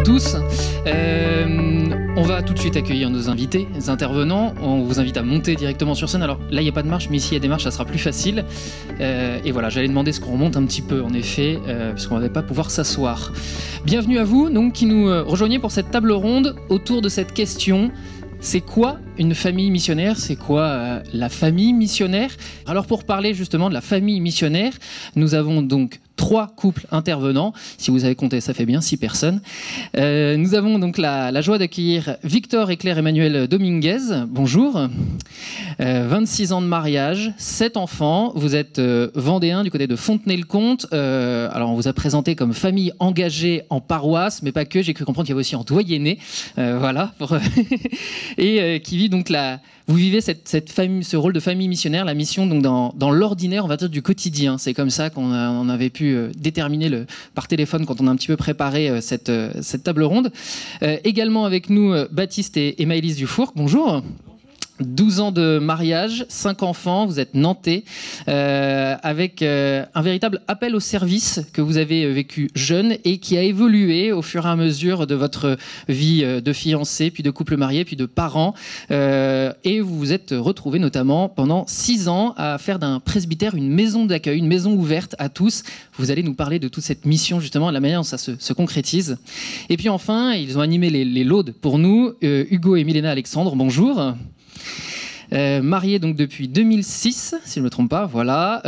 tous. On va tout de suite accueillir nos invités, les intervenants. On vous invite à monter directement sur scène. Alors là, il n'y a pas de marche, mais ici, il y a des marches, ça sera plus facile. Et voilà, j'allais demander ce qu'on remonte un petit peu, en effet, puisqu'on ne va pas pouvoir s'asseoir. Bienvenue à vous, donc, qui nous rejoignez pour cette table ronde autour de cette question. C'est quoi une famille missionnaire? C'est quoi la famille missionnaire? Alors pour parler justement de la famille missionnaire, nous avons donc 3 couples intervenants. Si vous avez compté, ça fait bien 6 personnes. Nous avons donc la joie d'accueillir Victor et Claire Emmanuel Dominguez. Bonjour. 26 ans de mariage, 7 enfants. Vous êtes vendéens du côté de Fontenay-le-Comte. Alors on vous a présenté comme famille engagée en paroisse, mais pas que. J'ai cru comprendre qu'il y avait aussi en doyenné. Voilà. Et qui vit donc vous vivez cette famille, ce rôle de famille missionnaire, la mission donc dans l'ordinaire, on va dire, du quotidien. C'est comme ça qu'on avait pu déterminer par téléphone quand on a un petit peu préparé cette table ronde. Également avec nous Baptiste et Maëlys Dufourcq. Bonjour. 12 ans de mariage, 5 enfants, vous êtes nantais, avec un véritable appel au service que vous avez vécu jeune et qui a évolué au fur et à mesure de votre vie de fiancé, puis de couple marié, puis de parents. Et vous vous êtes retrouvés notamment pendant 6 ans à faire d'un presbytère une maison d'accueil, une maison ouverte à tous. Vous allez nous parler de toute cette mission, justement, de la manière dont ça se concrétise. Et puis enfin, ils ont animé les laudes pour nous. Hugo et Milena Alexandre, bonjour. Mariés donc depuis 2006, si je ne me trompe pas, voilà.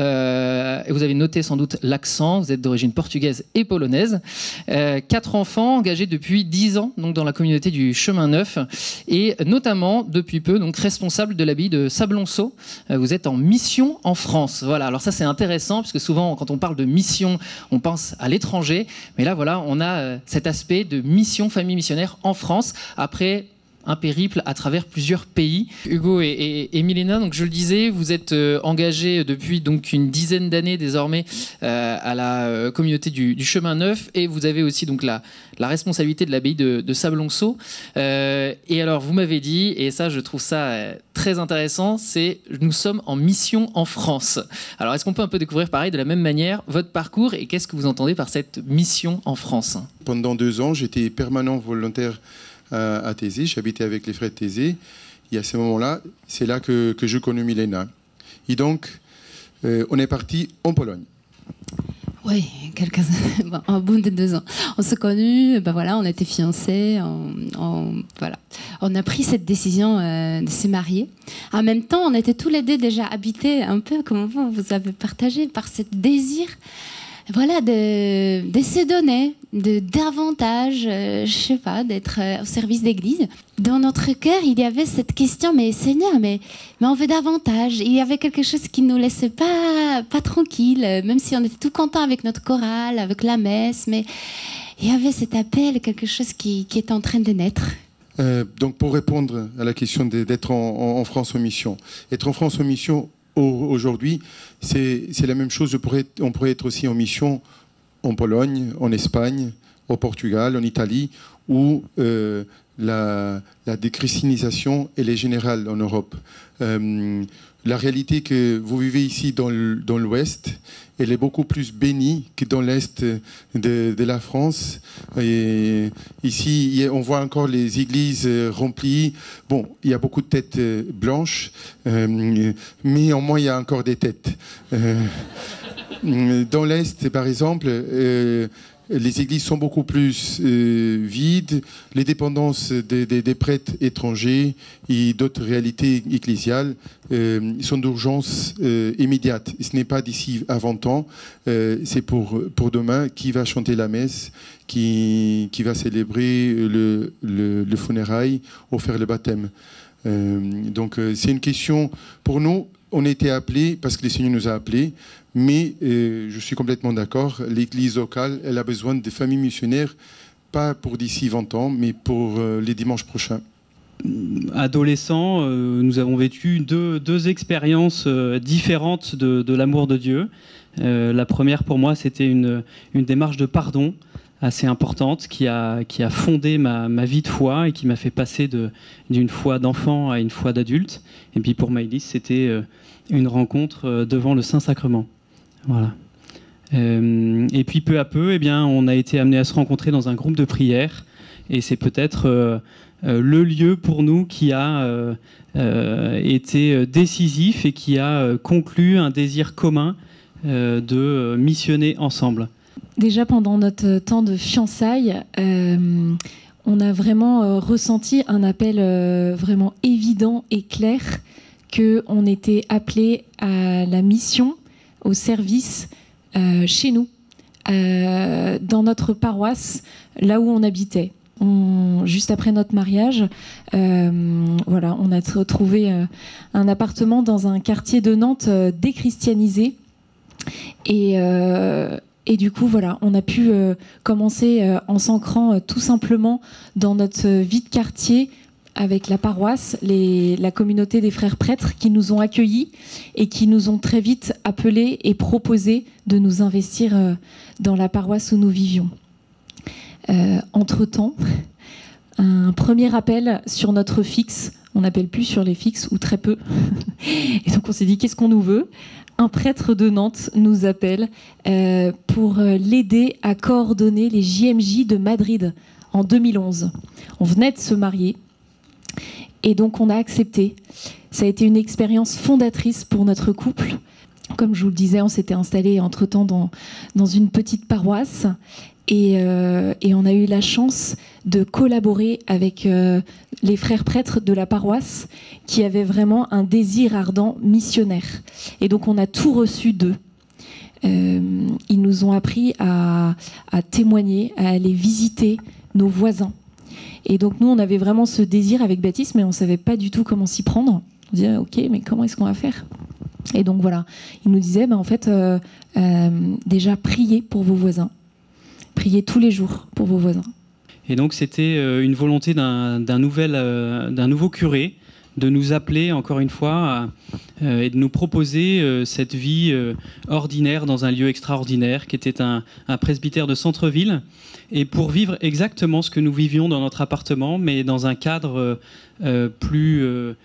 Et vous avez noté sans doute l'accent, vous êtes d'origine portugaise et polonaise. 4 enfants engagés depuis 10 ans donc dans la communauté du Chemin Neuf et notamment depuis peu donc responsable de l'abbaye de Sablonceau. Vous êtes en mission en France. Voilà, alors ça c'est intéressant parce que souvent quand on parle de mission, on pense à l'étranger, mais là voilà, on a cet aspect de mission famille missionnaire en France après un périple à travers plusieurs pays. Hugo et Milena, donc je le disais, vous êtes engagés depuis donc une dizaine d'années désormais à la communauté du Chemin Neuf et vous avez aussi donc la responsabilité de l'abbaye de Sablonceau. Et alors vous m'avez dit, et ça je trouve ça très intéressant, c'est nous sommes en mission en France. Alors est-ce qu'on peut un peu découvrir pareil de la même manière votre parcours et qu'est-ce que vous entendez par cette mission en France? Pendant 2 ans, j'étais permanent volontaire à Thésée, j'habitais avec les frères de Thésée, et à ce moment-là, c'est là que je connais Milena. Et donc, on est parti en Pologne. Oui, au bout de 2 ans. On s'est connus, ben voilà, on était fiancés, voilà. On a pris cette décision de se marier. En même temps, on était tous les deux déjà habités un peu, comme vous avez partagé, par ce désir voilà, de se donner davantage, je sais pas, d'être au service d'église. Dans notre cœur, il y avait cette question, mais Seigneur, mais on veut davantage. Il y avait quelque chose qui ne nous laissait pas tranquille, même si on était tout content avec notre chorale, avec la messe, mais il y avait cet appel, quelque chose qui est en train de naître. Donc pour répondre à la question d'être en France en mission, être en France en mission, aujourd'hui, c'est la même chose. On pourrait être aussi en mission en Pologne, en Espagne, au Portugal, en Italie, où la déchristianisation elle est générale en Europe. La réalité que vous vivez ici dans l'Ouest, elle est beaucoup plus bénie que dans l'Est de la France. Et ici, on voit encore les églises remplies. Bon, il y a beaucoup de têtes blanches, mais au moins, il y a encore des têtes. Dans l'Est, par exemple, les églises sont beaucoup plus vides, les dépendances des prêtres étrangers et d'autres réalités ecclésiales sont d'urgence immédiate. Ce n'est pas d'ici à 20 ans, c'est pour demain. Qui va chanter la messe, qui va célébrer le funérail ou faire le baptême. Donc c'est une question pour nous. On a été appelés parce que le Seigneur nous a appelés, mais je suis complètement d'accord, l'Église locale, elle a besoin de familles missionnaires, pas pour d'ici 20 ans, mais pour les dimanches prochains. Adolescents, nous avons vécu deux expériences différentes de l'amour de Dieu. La première, pour moi, c'était une démarche de pardon assez importante qui a fondé ma vie de foi et qui m'a fait passer d'une foi d'enfant à une foi d'adulte. Et puis pour Maëlys, c'était une rencontre devant le Saint-Sacrement. Voilà. Et puis peu à peu, eh bien, on a été amené à se rencontrer dans un groupe de prière Et c'est peut-être le lieu pour nous qui a été décisif et qui a conclu un désir commun de missionner ensemble. Déjà pendant notre temps de fiançailles, on a vraiment ressenti un appel vraiment évident et clair qu'on était appelé à la mission, au service chez nous, dans notre paroisse, là où on habitait. Juste après notre mariage, voilà, on a trouvé un appartement dans un quartier de Nantes déchristianisé. Et du coup, voilà, on a pu commencer en s'ancrant tout simplement dans notre vie de quartier avec la paroisse, la communauté des frères prêtres qui nous ont accueillis et qui nous ont très vite appelés et proposé de nous investir dans la paroisse où nous vivions. Entre-temps, un premier appel sur notre fixe. On n'appelle plus sur les fixes ou très peu. Et donc on s'est dit, qu'est-ce qu'on nous veut ? Un prêtre de Nantes nous appelle pour l'aider à coordonner les JMJ de Madrid en 2011. On venait de se marier et donc on a accepté. Ça a été une expérience fondatrice pour notre couple. Comme je vous le disais, on s'était installé entre-temps dans une petite paroisse et on a eu la chance de collaborer avec les frères prêtres de la paroisse qui avaient vraiment un désir ardent missionnaire. Et donc on a tout reçu d'eux. Ils nous ont appris à témoigner, à aller visiter nos voisins. Et donc nous, on avait vraiment ce désir avec Baptiste, mais on ne savait pas du tout comment s'y prendre. On disait, ok, mais comment est-ce qu'on va faire ? Et donc voilà, il nous disait, en fait, déjà priez pour vos voisins. Priez tous les jours pour vos voisins. Et donc c'était une volonté d'un nouveau curé de nous appeler encore une fois et de nous proposer cette vie ordinaire dans un lieu extraordinaire qui était un presbytère de centre-ville, et pour vivre exactement ce que nous vivions dans notre appartement, mais dans un cadre plus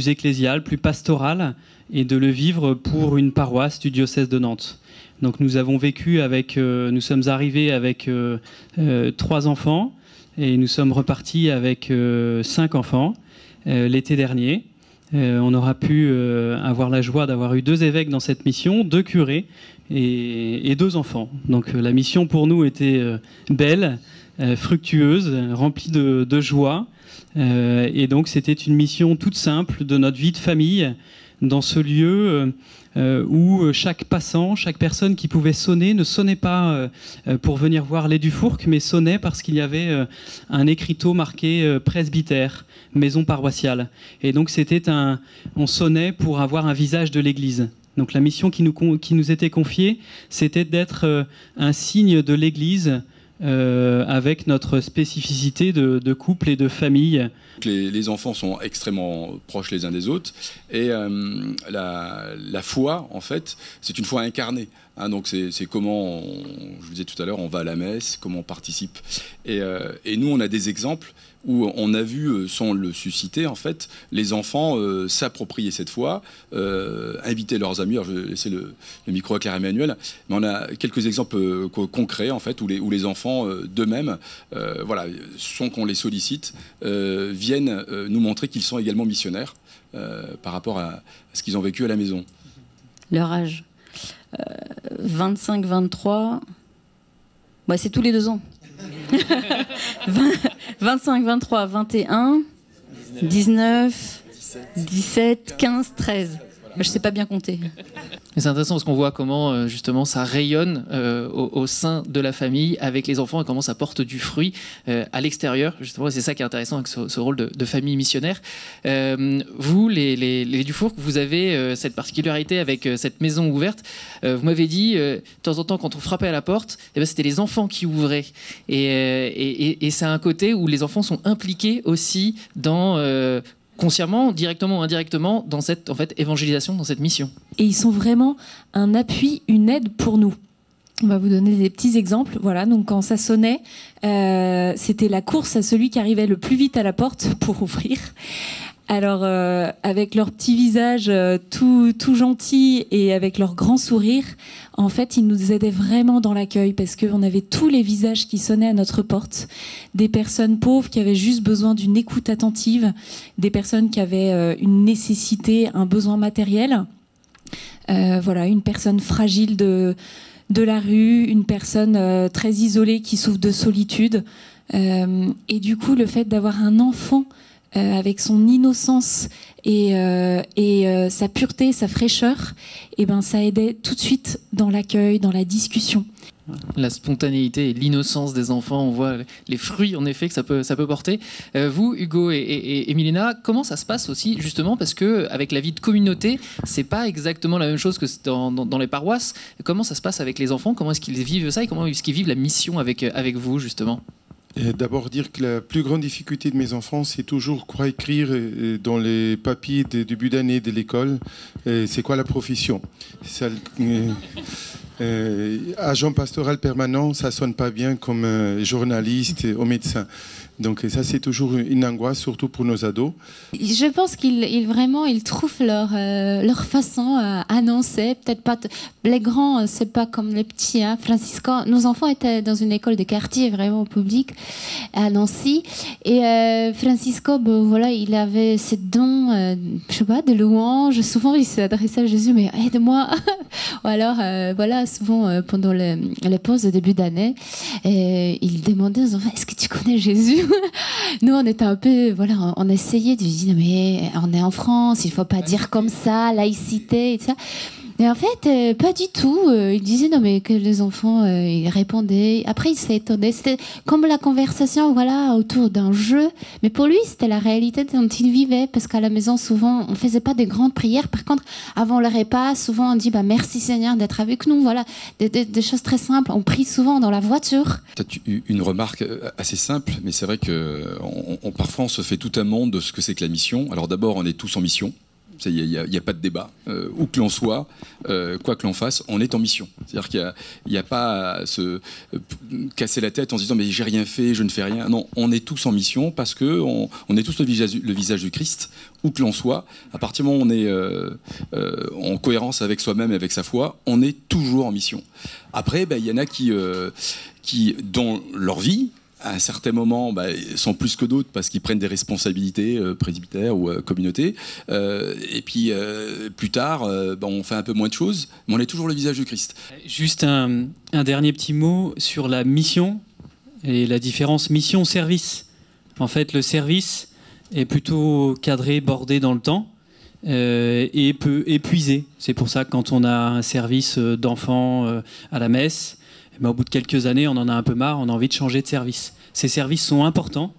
ecclésial, plus pastoral, et de le vivre pour une paroisse du diocèse de Nantes. Donc nous avons vécu nous sommes arrivés avec 3 enfants et nous sommes repartis avec 5 enfants l'été dernier. On aura pu avoir la joie d'avoir eu 2 évêques dans cette mission, 2 curés et 2 enfants. Donc la mission pour nous était belle, fructueuse, remplie de joie. Et donc c'était une mission toute simple de notre vie de famille dans ce lieu où chaque passant, chaque personne qui pouvait sonner ne sonnait pas pour venir voir les Dufourcq, mais sonnait parce qu'il y avait un écriteau marqué presbytère, maison paroissiale. Et donc on sonnait pour avoir un visage de l'Église. Donc la mission qui nous était confiée, c'était d'être un signe de l'Église avec notre spécificité de couple et de famille. Les enfants sont extrêmement proches les uns des autres et la foi, en fait, c'est une foi incarnée. Hein, donc c'est comment, je vous disais tout à l'heure, on va à la messe, comment on participe. Et nous, on a des exemples où on a vu, sans le susciter, en fait, les enfants s'approprier cette foi, inviter leurs amis. Alors, je vais laisser le micro à Claire-Emmanuel, mais on a quelques exemples concrets, en fait, où les enfants d'eux-mêmes, voilà, sans qu'on les sollicite, viennent nous montrer qu'ils sont également missionnaires par rapport à ce qu'ils ont vécu à la maison. Leur âge 25, 23, ouais, c'est tous les 2 ans. 25, 23, 21, 19, 17, 15, 13. Je ne sais pas bien compter. C'est intéressant parce qu'on voit comment justement ça rayonne au sein de la famille avec les enfants et comment ça porte du fruit à l'extérieur. Justement, c'est ça qui est intéressant avec ce rôle de famille missionnaire. Vous, les Dufourcq, vous avez cette particularité avec cette maison ouverte. Vous m'avez dit, de temps en temps, quand on frappait à la porte, eh ben, c'était les enfants qui ouvraient. Et c'est un côté où les enfants sont impliqués aussi dans... consciemment, directement ou indirectement, dans cette évangélisation, dans cette mission. Et ils sont vraiment un appui, une aide pour nous. On va vous donner des petits exemples. Voilà, donc quand ça sonnait, c'était la course à celui qui arrivait le plus vite à la porte pour ouvrir. Alors, avec leur petit visage tout gentil et avec leur grand sourire, en fait, ils nous aidaient vraiment dans l'accueil parce qu'on avait tous les visages qui sonnaient à notre porte. Des personnes pauvres qui avaient juste besoin d'une écoute attentive, des personnes qui avaient une nécessité, un besoin matériel. Voilà, une personne fragile de la rue, une personne très isolée qui souffre de solitude. Et du coup, le fait d'avoir un enfant avec son innocence et sa pureté, sa fraîcheur, et ben, ça aidait tout de suite dans l'accueil, dans la discussion. La spontanéité et l'innocence des enfants, on voit les fruits en effet que ça peut porter. Vous, Hugo et Milena, comment ça se passe aussi justement, parce que avec la vie de communauté, c'est pas exactement la même chose que dans les paroisses. Comment ça se passe avec les enfants? Comment est-ce qu'ils vivent ça et comment est-ce qu'ils vivent la mission avec vous justement? D'abord dire que la plus grande difficulté de mes enfants, c'est toujours quoi écrire dans les papiers de début d'année de l'école. C'est quoi la profession? Ça, agent pastoral permanent, ça sonne pas bien comme journaliste ou médecin. Donc ça, c'est toujours une angoisse, surtout pour nos ados. Je pense qu'ils trouvent leur façon à annoncer. Peut-être pas les grands, c'est pas comme les petits. Hein. Francisco, nos enfants étaient dans une école de quartier vraiment publique à Nancy, et Francisco, voilà, il avait ce don, je sais pas, de louange. Souvent, il s'adressait à Jésus, mais aide-moi. Ou alors, voilà, souvent pendant les pauses de début d'année, il demandait aux enfants, est-ce que tu connais Jésus? Nous, on était un peu, voilà, on essayait de lui dire, mais on est en France, il faut pas dire comme ça, laïcité et tout ça. Et en fait, pas du tout. Il disait non, mais que les enfants, ils répondaient. Après, il s'est étonné. C'était comme la conversation, voilà, autour d'un jeu. Mais pour lui, c'était la réalité dont il vivait. Parce qu'à la maison, souvent, on faisait pas des grandes prières. Par contre, avant le repas, souvent, on dit bah merci Seigneur d'être avec nous. Voilà, des choses très simples. On prie souvent dans la voiture. Peut-être une remarque assez simple, mais c'est vrai que parfois on se fait tout un monde de ce que c'est que la mission. Alors d'abord, on est tous en mission. Il n'y a pas de débat. Où que l'on soit, quoi que l'on fasse, on est en mission. C'est-à-dire qu'il n'y a pas à se casser la tête en se disant « mais j'ai rien fait, je ne fais rien ». Non, on est tous en mission parce qu'on est tous le visage du Christ, où que l'on soit. À partir du moment où on est en cohérence avec soi-même et avec sa foi, on est toujours en mission. Après, il y en a qui dans leur vie, à un certain moment, sont plus que d'autres parce qu'ils prennent des responsabilités presbytères ou communauté. Et puis, plus tard, on fait un peu moins de choses, mais on est toujours le visage du Christ. Juste un dernier petit mot sur la mission et la différence mission-service. En fait, le service est plutôt cadré, bordé dans le temps et peut épuiser. C'est pour ça que quand on a un service d'enfants à la messe, au bout de quelques années, on en a un peu marre, on a envie de changer de service. Ces services sont importants,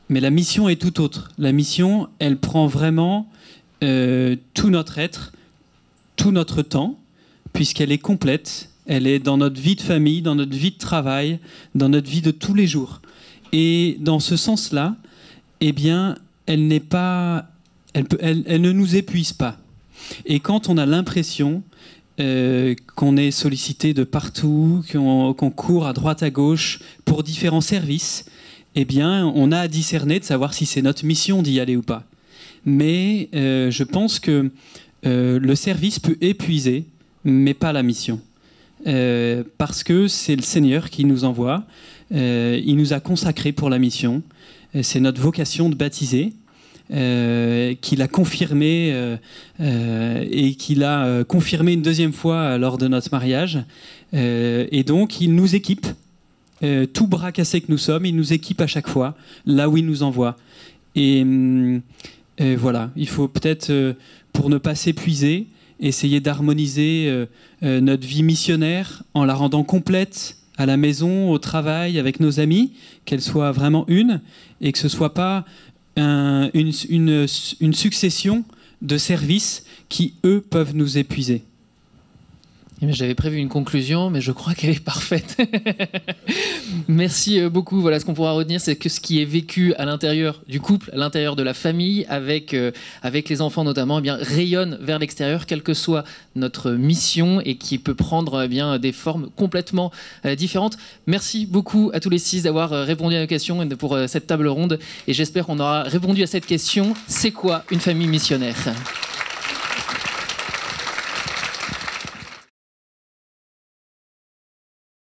mais la mission est tout autre. La mission, elle prend vraiment tout notre être, tout notre temps, puisqu'elle est complète. Elle est dans notre vie de famille, dans notre vie de travail, dans notre vie de tous les jours. Et dans ce sens-là, eh bien, elle ne nous épuise pas. Et quand on a l'impression qu'on est sollicité de partout, qu'on court à droite à gauche pour différents services, eh bien, on a à discerner de savoir si c'est notre mission d'y aller ou pas. Mais je pense que le service peut épuiser, mais pas la mission. Parce que c'est le Seigneur qui nous envoie, il nous a consacrés pour la mission, c'est notre vocation de baptiser. Qu'il a confirmé et qu'il a confirmé une deuxième fois lors de notre mariage. Et donc, il nous équipe, tout bras cassé que nous sommes, il nous équipe à chaque fois, là où il nous envoie. Et voilà, il faut peut-être, pour ne pas s'épuiser, essayer d'harmoniser notre vie missionnaire en la rendant complète à la maison, au travail, avec nos amis, qu'elle soit vraiment une, et que ce ne soit pas une succession de services qui, eux, peuvent nous épuiser. J'avais prévu une conclusion, mais je crois qu'elle est parfaite. Merci beaucoup. Voilà, ce qu'on pourra retenir, c'est que ce qui est vécu à l'intérieur du couple, à l'intérieur de la famille, avec les enfants notamment, eh bien, rayonne vers l'extérieur, quelle que soit notre mission, et qui peut prendre des formes complètement différentes. Merci beaucoup à tous les 6 d'avoir répondu à nos questions et pour cette table ronde. Et j'espère qu'on aura répondu à cette question. C'est quoi une famille missionnaire ?